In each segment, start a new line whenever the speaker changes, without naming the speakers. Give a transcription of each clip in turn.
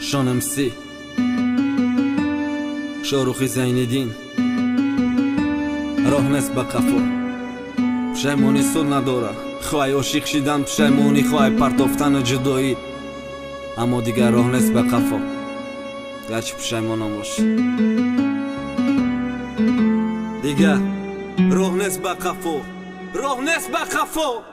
شانمسی شاروخی زین‌الدین راه نیست به قفا پشیمانی سود نداره خواهی عاشق شدن پشیمانی خواهی پرتافتن جدایی اما دیگر راه نیست به قفا گرچه پشیمانم باشی دیگر راه نیست به قفا راه نیست به قفا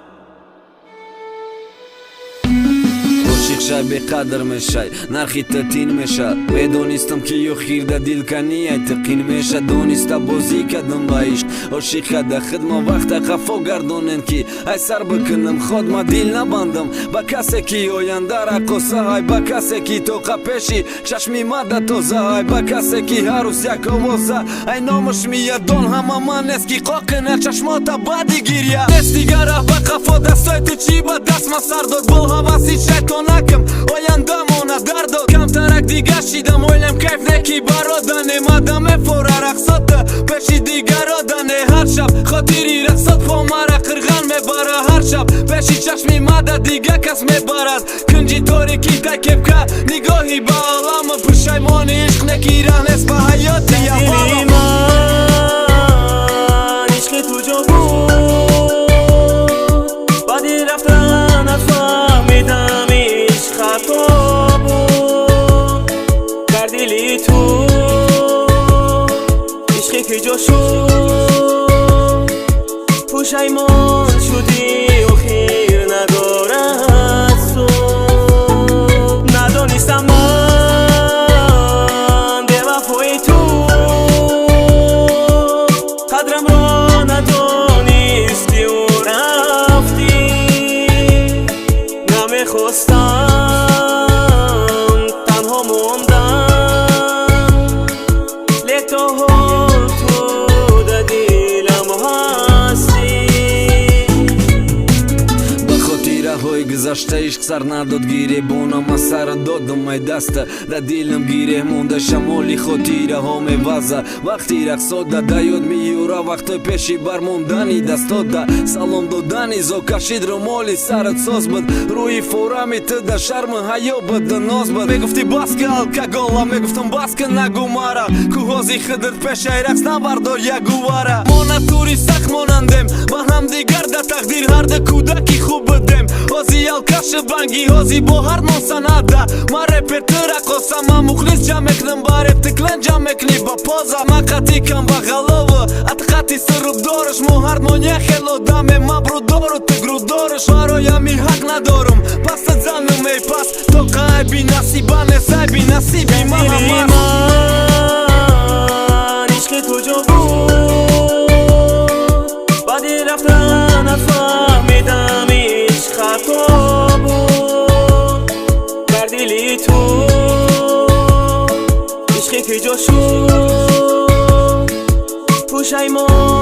عاشق شای به قدر میشای نرخی تتین میشه بدونستم که یو خیرده دیل کنی تقین میشه دونسته بازی کدم با عشق عاشق ده خدمه وقت قفا گردونن کی ای سر بکنم خود ما دیل نبندم با کسی که آینده را قصه های با کسی که تو قپشی چشمی مده توزه های با کسی که هر روز یک آوازه ای نامش میادون همه من است که قاقنه چشماتا بدی گیریه نیست دیگر راه به قفا دستای تو چی با دست ما سر داد بل حواسی شیطانکم آینده مانه در داد کم ترک دیگر شیدم اویلم کیف نکی برادنه مدم فوره رقصاته پیشی دیگر آدنه هر شب خاطری رقصات پا مرا قرغن میبره هر شب پیشی چشمی مده دیگه کس میبرد کنجی تاریکی تکیب که نگاهی به عالم پشیمان عشق نکیره نیست به حیاتی
دلی من عشق تو جا بود بعدی رفتن نفهمیدم عشق خطا بود در دلی تو عشقی که جا شد پشیمان شدی و خیر ندارد صبح ندانستم من به وفای تو قدرم را ندانستی و رفتی نمیخواستم تنها موندم لیک تا حال تو در دلم هستی
بخاطر های گذشته عشق سر نداد گیره بونم از سر دادم ای دسته در دلم گیره مونده شمالی خاطره ها میوزه وقتی رقصات ده یاد میوره وقتی پیشی برموندنی دستاده سلام دادنی زو کشید رو مالی سرت ساز بود روی فوره میتده شرم حیا بود ناز بود میگفتی بس که الکگالا میگفتم بس که نگو مرا کوهازی خدر پیش ای رقص نبردار یگواره ما نتوری سخت مانندیم با هم دیگر در تقدیر هر ده کودکی خوب بدیم هازی الکش بنگی هازی با هر نون سنده ما رپرتر قاسم ما مخلص جمع کنم با رپتکلن جمع کنی با پازا ما قطی کم با غلاوه اتقاتی سرب دارش مو هر نونیه خیلو دمه ما برو دارو تگرو دارش برایم این حق ندارم پس زنم ای پس تو قایبی نصیبانه سایبی نصیبی ما هم
عشق تو جا بود بعدی رفتن نفهمیدم عشق خطا بود در دلی تو عشقی که جا شد پشیمان